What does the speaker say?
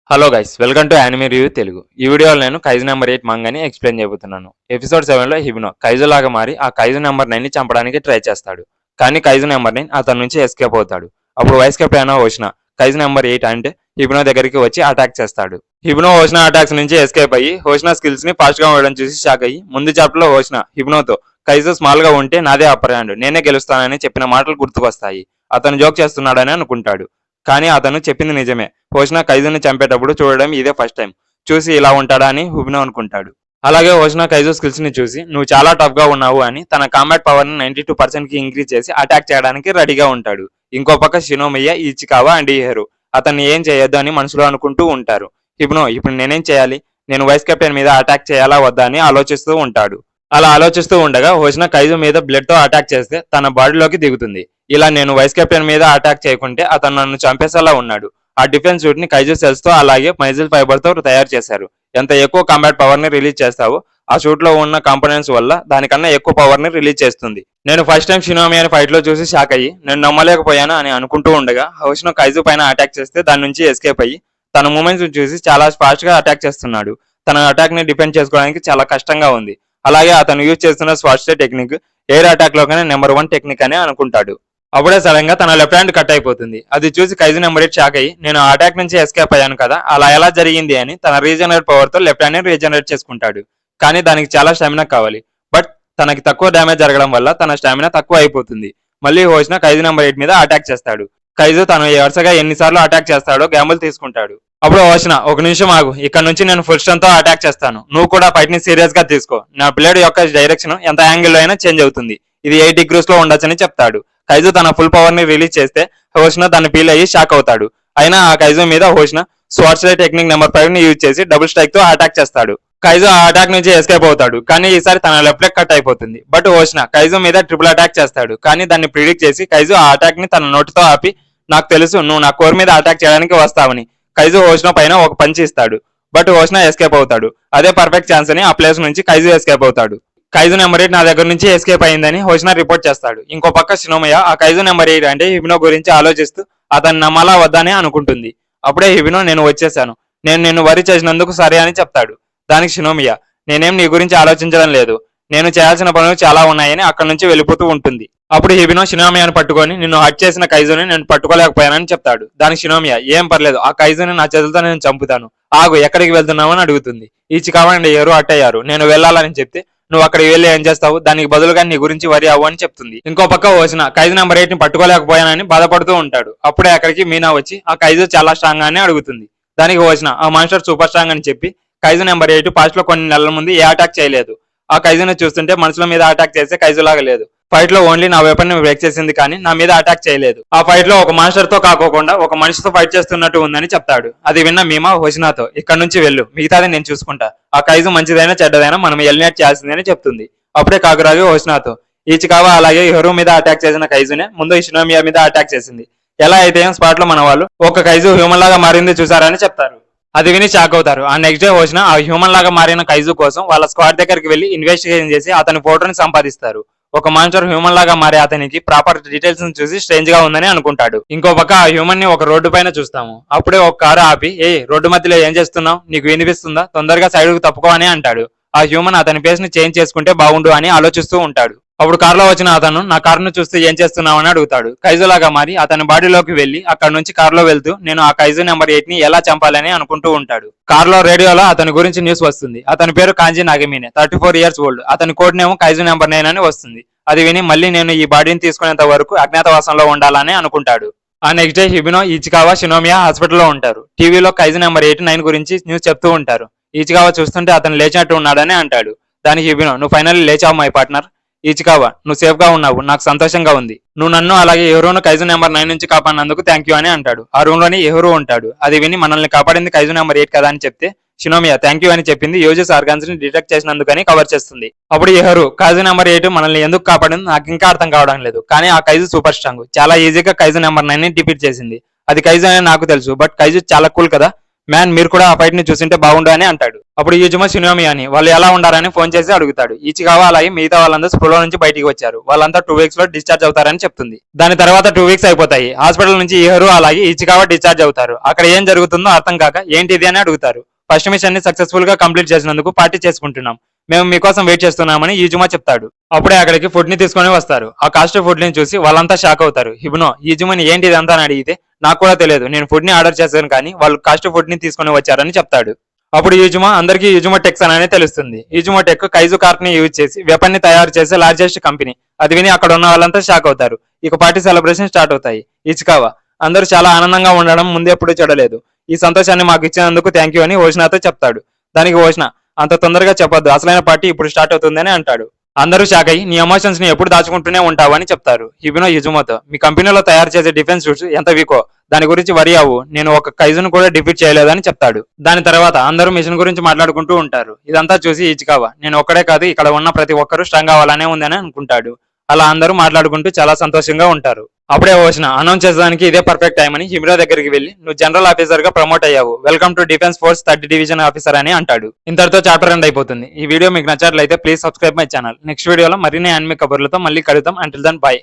Hello guys, welcome to anime review Telugu. ఈ వీడియోలో నేను కైజు నెంబర్ 8 మంగాని ఎక్స్ప్లెయిన్ చేయబోతున్నాను. ఎపిసోడ్ 7లో హిబినో కైజు లాగా మారి ఆ కైజు నెంబర్ 9ని చంపడానికి ట్రై చేస్తాడు. కానీ కైజు నెంబర్ 9 అతని నుంచి ఎస్కేప్ అవుతాడు. అప్పుడు వైస్కేప్ అయిన ఓషినా కైజు నెంబర్ 8 అంటే హిబినో దగ్గరికి వచ్చి అటాక్ చేస్తాడు. హిబినో ఓషినా అటాక్స్ నుంచి ఎస్కేప్ అయ్యి ఓషినా స్కిల్స్ ని ఫాస్ట్ గా ఉండడం చూసి షాక్ అయ్యి ముందు చాప్టర్ లో ఓషినా హిబినోతో కైజు స్మాల్ గా ఉంటే నాదే అప్పర్ హ్యాండ్, నేనే గెలుస్తానని చెప్పిన మాటలు గుర్తుకొస్తాయి. అతను జోక్ చేస్తున్నాడని అనుకుంటాడు. కానీ అతను చెప్పింది నిజమే. ఓషినా కైజుని చంపేటప్పుడు చూడడం ఇదే ఫస్ట్ టైం. చూసి ఇలా ఉంటాడా అని హిబినో అనుకుంటాడు. అలాగే ఓషినా కైజు స్కిల్స్ ని చూసి నువ్వు చాలా టఫ్ గా ఉన్నావు అని తన కాంబాట్ పవర్ ని 92% కి ఇంక్రీజ్ చేసి అటాక్ చేయడానికి రెడీగా ఉంటాడు. ఇంకో పక్క షినోమియా, ఇచికావా అండ్ ఇహెరు అతన్ని ఏం చేయొద్దు అని మనసులో అనుకుంటూ ఉంటారు. హిబినో ఇప్పుడు నేనేం చేయాలి, నేను వైస్ కెప్టెన్ మీద అటాక్ చేయాలా వద్దా అని ఆలోచిస్తూ ఉంటాడు. అలా ఆలోచిస్తూ ఉండగా ఓషినా కైజు మీద బ్లడ్ తో అటాక్ చేస్తే తన బాడీలోకి దిగుతుంది. ఇలా నేను వైస్ కెప్టెన్ మీద అటాక్ చేయకుంటే అతను నన్ను చంపేసేలా ఉన్నాడు. ఆ డిఫెన్స్ సూట్ ని కైజు సెల్స్ తో అలాగే మైజిల్ ఫైబర్ తో తయారు చేశారు. ఎంత ఎక్కువ కాంబాట్ పవర్ ని రిలీజ్ చేస్తావో ఆ సూట్ లో ఉన్న కాంపోనెంట్స్ వల్ల దానికన్నా ఎక్కువ పవర్ ని రిలీజ్ చేస్తుంది. నేను ఫస్ట్ టైం షినోమియాని ఫైట్ లో చూసి షాక్ అయ్యి నేను నమ్మలేకపోయాను అని అనుకుంటూ ఉండగా ఓషినా కైజు పైన అటాక్ చేస్తే దాని నుంచి ఎస్కేప్ అయ్యి తన మూమెంట్స్ చూసి చాలా ఫాస్ట్ గా అటాక్ చేస్తున్నాడు. తన అటాక్ ని డిఫెండ్ చేసుకోవడానికి చాలా కష్టంగా ఉంది. అలాగే అతను యూజ్ చేస్తున్న స్వాట్స్టే టెక్నిక్ ఎయిర్ అటాక్ లోనే నెంబర్ 1 టెక్నిక్ అని అనుకుంటాడు. అప్పుడే సడన్ గా తన లెఫ్ట్ హ్యాండ్ కట్ అయిపోతుంది. అది చూసి కైజు నెంబర్ 8 షాక్ అయ్యి నేను ఆ అటాక్ నుంచి ఎస్కేప్ అయ్యాను కదా, అలా ఎలా జరిగింది అని తన రీజనరేట్ పవర్ తో లెఫ్ట్ హ్యాండ్ ని రీజనరేట్ చేసుకుంటాడు. కానీ దానికి చాలా స్టామినా కావాలి. బట్ తనకి తక్కువ డ్యామేజ్ జరగడం వల్ల తన స్టామినా తక్కువ అయిపోతుంది. మళ్ళీ ఓషినా కైజు నెంబర్ 8 మీద అటాక్ చేస్తాడు. కైజు తను వరుసగా ఎన్నిసార్లు అటాక్ చేస్తాడో గ్యాంబుల్ తీసుకుంటాడు. అప్పుడు ఓషినా ఒక నిమిషం ఆగు, ఇక్కడ నుంచి నేను ఫుల్ స్ట్రెంత్ తో అటాక్ చేస్తాను, నువ్వు కూడా ఫైట్ ని సీరియస్ గా తీసుకో, నా బ్లేడ్ యొక్క డైరెక్షన్ ఎంత యాంగిల్ లో అయినా చేంజ్ అవుతుంది, ఇది 8 degrees లో ఉండొచ్చని చెప్తాడు. కైజు తన ఫుల్ పవర్ ని రిలీజ్ చేస్తే ఓషినా దాన్ని ఫీల్ అయ్యి షాక్ అవుతాడు. అయినా ఆ కైజు మీద ఓషినా స్వాట్స్టే టెక్నిక్ నెంబర్ 5 ని యూజ్ చేసి డబుల్ స్ట్రైక్ తో అటాక్ చేస్తాడు. కైజు ఆ అటాక్ నుంచి ఎస్కేప్ అవుతాడు. కానీ ఈసారి తన లెఫ్ట్ లెగ్ కట్ అయిపోతుంది. బట్ ఓషినా కైజు మీద ట్రిపుల్ అటాక్ చేస్తాడు. కానీ దాన్ని ప్రిడిక్ట్ చేసి కైజు ఆ అటాక్ ని తన నోటితో ఆపి నాకు తెలుసు నువ్వు నా కోర్ మీద అటాక్ చేయడానికి వస్తావని కైజు ఓషినా పైన ఒక పంచ్ ఇస్తాడు. బట్ ఓషినా ఎస్కేప్ అవుతాడు. అదే పర్ఫెక్ట్ ఛాన్స్ అని ఆ ప్లేస్ నుంచి కైజు ఎస్కేప్ అవుతాడు. కైజు నెంబర్ 8 నా దగ్గర నుంచి ఎస్కేప్ అయిందని ఓషినా రిపోర్ట్ చేస్తాడు. ఇంకో పక్క షినోమియా ఆ కైజు నెంబర్ 8 అంటే హిబినో గురించి ఆలోచిస్తూ అతన్ని నమ్మాలా వద్దని అనుకుంటుంది. అప్పుడే హిబినో నేను వచ్చేసాను, నేను నిన్ను వరి చేసినందుకు సరే అని చెప్తాడు. దానికి షినోమియా నేనేం నీ గురించి ఆలోచించడం లేదు, నేను చేయాల్సిన పనులు చాలా ఉన్నాయని అక్కడి నుంచి వెళ్ళిపోతూ ఉంటుంది. అప్పుడు హిబినో షినోమియాని పట్టుకొని నిన్ను హట్ చేసిన కైజుని నేను పట్టుకోలేకపోయానని చెప్తాడు. దానికి షినోమియా ఏం పర్లేదు, ఆ కైజుని నా చేతులతో నేను చంపుతాను, ఆగు ఎక్కడికి వెళ్తున్నావు అని అడుగుతుంది. ఇచికావా అండ్ ఎవరు అట్టయ్యారు, నేను వెళ్ళాలని చెప్తే నువ్వు అక్కడికి వెళ్ళి ఏం చేస్తావు, దానికి బదులుగా నీ గురించి వరి అవ్వు అని చెప్తుంది. ఇంకో పక్క ఓషినా కైజు నెంబర్ 8 ని పట్టుకోలేకపోయానని బాధపడుతూ ఉంటాడు. అప్పుడే అక్కడికి మీనా వచ్చి ఆ కైజు చాలా స్ట్రాంగ్ అని అడుగుతుంది. దానికి ఓషినా ఆ మాన్స్టర్ సూపర్ స్ట్రాంగ్ అని చెప్పి కైజు నెంబర్ 8 పాస్ట్ లో కొన్ని నెలల ముందు ఏ అటాక్ చేయలేదు. ఆ కైజుని చూస్తుంటే మనుషుల మీద అటాక్ చేసే కైజు లాగా లేదు. ఫైట్ లో ఓన్లీ నా వెపన్ ని బ్రేక్ చేసింది కానీ నా మీద అటాక్ చేయలేదు. ఆ ఫైట్ లో ఒక మాస్టర్ తో కాకోకుండా ఒక మనిషితో ఫైట్ చేస్తున్నట్టు ఉందని చెప్తాడు. అది విన్న మీమా ఓషినాతో ఇక్కడ నుంచి వెళ్ళు, మిగతాది నేను చూసుకుంటా, ఆ కైజు మంచిదైనా చెడ్డదైనా మనం ఎలిమినేట్ చేయాల్సిందని చెప్తుంది. అప్పుడే కాకురాగి ఓషినాతో ఇచికావా అలాగే హెరు మీద అటాక్ చేసిన కైజునే ముందు షినోమియా మీద అటాక్ చేసింది, ఎలా అయితే స్పాట్ లో మన వాళ్ళు ఒక కైజు హ్యూమన్ లాగా మారింది చూసారని చెప్తారు. అది విని షాక్ అవుతారు. ఆ నెక్స్ట్ డే ఓషినా ఆ హ్యూమన్ లాగా మారిన కైజు కోసం వాళ్ళ స్క్వాడ్ దగ్గరికి వెళ్లి ఇన్వెస్టిగేషన్ చేసి అతని ఫోటోని సంపాదిస్తారు. ఒక మాన్స్టర్ హ్యూమన్ లాగా మారే అతనికి ప్రాపర్ డీటెయిల్స్ చూసి స్ట్రేంజ్ గా ఉందని అనుకుంటాడు. ఇంకో పక్క ఆ హ్యూమన్ ని ఒక రోడ్డు పైన చూస్తాము. అప్పుడే ఒక కారు ఆపి రోడ్డు మధ్యలో ఏం చేస్తున్నావు, నీకు వినిపిస్తుందా, తొందరగా సైడ్ కు తప్పుకో అని అంటాడు. ఆ హ్యూమన్ అతని ఫేస్ ని చేంజ్ చేసుకుంటే బాగుండు అని ఆలోచిస్తూ ఉంటాడు. అప్పుడు కారులో వచ్చిన అతను నా కారును చూస్తూ ఏం చేస్తున్నావు అని అడుగుతాడు. కైజు లాగా మారి అతని బాడీలోకి వెళ్లి అక్కడ నుంచి కారులో వెళ్తూ నేను ఆ కైజు నెంబర్ 8 ని ఎలా చంపాలని అనుకుంటూ ఉంటాడు. కారులో రేడియోలో అతని గురించి న్యూస్ వస్తుంది. అతని పేరు కాంజీ నాగమినే, 34 years old, అతని కోడ్ నేమ్ కైజు నెంబర్ 9 అని వస్తుంది. అది విని మళ్ళీ నేను ఈ బాడీని తీసుకునేంత వరకు అజ్ఞాతవాసంలో ఉండాలని అనుకుంటాడు. ఆ నెక్స్ట్ డే హిబినో, ఇచికావా, షినోమియా హాస్పిటల్లో ఉంటారు. టీవీలో కైజు నెంబర్ 8, 9 గురించి న్యూస్ చెప్తూ ఉంటారు. ఇచికావా చూస్తుంటే అతను లేచినట్టు ఉన్నాడని అంటాడు. దానికి హిబినో నువ్వు ఫైనల్లీ లేచావు మై పార్ట్నర్, ఇచికావా నువ్వు సేఫ్ గా ఉన్నావు, నాకు సంతోషంగా ఉంది, నువ్వు నన్ను అలాగే ఎహురును కైజు నెంబర్ 9 నుంచి కాపాడినందుకు థ్యాంక్ యూ అని అంటాడు. ఆ రూమ్ లోని ఎహురు ఉంటాడు. అది విని మనల్ని కాపాడింది కైజు నెంబర్ 8 కదా అని చెప్తే షినోమియా థ్యాంక్ యూ అని చెప్పింది యూజెస్ ఆర్గాన్స్ ని డిటెక్ట్ చేసినందుకని కవర్ చేస్తుంది. అప్పుడు ఎహురు కైజు నెంబర్ 8 మనల్ని ఎందుకు కాపాడింది నాకు ఇంకా అర్థం కావడం లేదు, కానీ ఆ కైజు సూపర్ స్ట్రాంగ్, చాలా ఈజీగా కైజు నెంబర్ 9 ని డిఫీట్ చేసింది. అది కైజు అని నాకు తెలుసు, బట్ కైజు చాలా కూల్ కదా, మ్యాన్ మీరు కూడా ఆ ఫైట్ ని చూసింటే బాగుండు అని అంటాడు. అప్పుడు యూజుమా షినోమి అని వాళ్ళు ఎలా ఉండారని ఫోన్ చేసి అడుగుతాడు. ఇచికావా అలాగే మిగతా వాళ్ళందరూ స్పృహలో నుంచి బయటికి వచ్చారు. వాళ్ళంతా 2 వీక్స్ లో డిశ్చార్జ్ అవుతారని చెప్తుంది. దాని తర్వాత 2 వీక్స్ అయిపోతాయి. హాస్పిటల్ నుంచి ఈహరు అలాగే ఇచికావా డిశ్చార్జ్ అవుతారు. అక్కడ ఏం జరుగుతుందో అర్థం కాక ఏంటి ఇది అని అడుగుతారు. ఫస్ట్ మిషన్ ని సక్సెస్ఫుల్ గా కంప్లీట్ చేసినందుకు పార్టీ చేసుకుంటున్నాం, మేము మీకోసం వెయిట్ చేస్తున్నామని యూజుమా చెప్తాడు. అప్పుడే అక్కడికి ఫుడ్ ని తీసుకొని వస్తారు. ఆ కాస్ట్లీ ఫుడ్ ని చూసి వాళ్ళంతా షాక్ అవుతారు. హిబునో యూజుమాని ఏంటి ఇదంతా అని అడిగితే నాకు కూడా తెలియదు, నేను ఫుడ్ ని ఆర్డర్ చేశాను కానీ వాళ్ళు కాస్ట్లీ ఫుడ్ ని తీసుకొని వచ్చారని చెప్తాడు. అప్పుడు యూజుమా అందరికీ యూజుమా టెక్స్ అని తెలుస్తుంది. యూజుమా టెక్ కైజు కార్ప్ ని యూజ్ చేసి వెపన్ ని తయారు చేసే లార్జెస్ట్ కంపెనీ. అది విని అక్కడ ఉన్న వాళ్ళంతా షాక్ అవుతారు. ఇక పార్టీ సెలబ్రేషన్ స్టార్ట్ అవుతాయి. ఇచికావా అందరూ చాలా ఆనందంగా ఉండడం ముందు ఎప్పుడు చూడలేదు, ఈ సంతోషాన్ని మాకు ఇచ్చినందుకు థ్యాంక్ యూ అని ఓషనాతో చెప్తాడు. దానికి ఓషనా అంత తొందరగా చెప్పొద్దు, అసలైన పార్టీ ఇప్పుడు స్టార్ట్ అవుతుందని అంటాడు. అందరూ షాక్ అయ్యి నీ ఎమోషన్స్ ని ఎప్పుడు దాచుకుంటూనే ఉంటావు అని చెప్తారు. హిబినో యుజుమోతో మీ కంపెనీలో తయారు చేసే డిఫెన్స్ సూట్స్ ఎంత వీకో, దాని గురించి వరి అవ్వు, నేను ఒక కైజును కూడా డిఫీట్ చేయలేదని చెప్తాడు. దాని తర్వాత అందరూ మిషన్ గురించి మాట్లాడుకుంటూ ఉంటారు. ఇదంతా చూసి ఇచికావా నేను ఒక్కడే కాదు ఇక్కడ ఉన్న ప్రతి ఒక్కరూ స్ట్రాంగ్ అవ్వాలనే ఉందని అనుకుంటాడు. అలా అందరూ మాట్లాడుకుంటూ చాలా సంతోషంగా ఉంటారు. అప్పుడే వచ్చిన అనౌన్స్ చేసడానికి ఇదే పర్ఫెక్ట్ టైం అని హిమిరో దగ్గరికి వెళ్లి నువ్వు జనరల్ ఆఫీసర్ గా ప్రమోట్ అయ్యావు, welcome to defence force 3rd division officer అని అంటాడు. ఇంతటితో చాప్టర్ ఎండ్ అయిపోతుంది. ఈ వీడియో మీకు నచ్చట్లయితే please subscribe my channel. Next వీడియోలో మరిన్ని యానిమే కబుర్లతో మళ్ళీ కలుద్దాం. Until then by.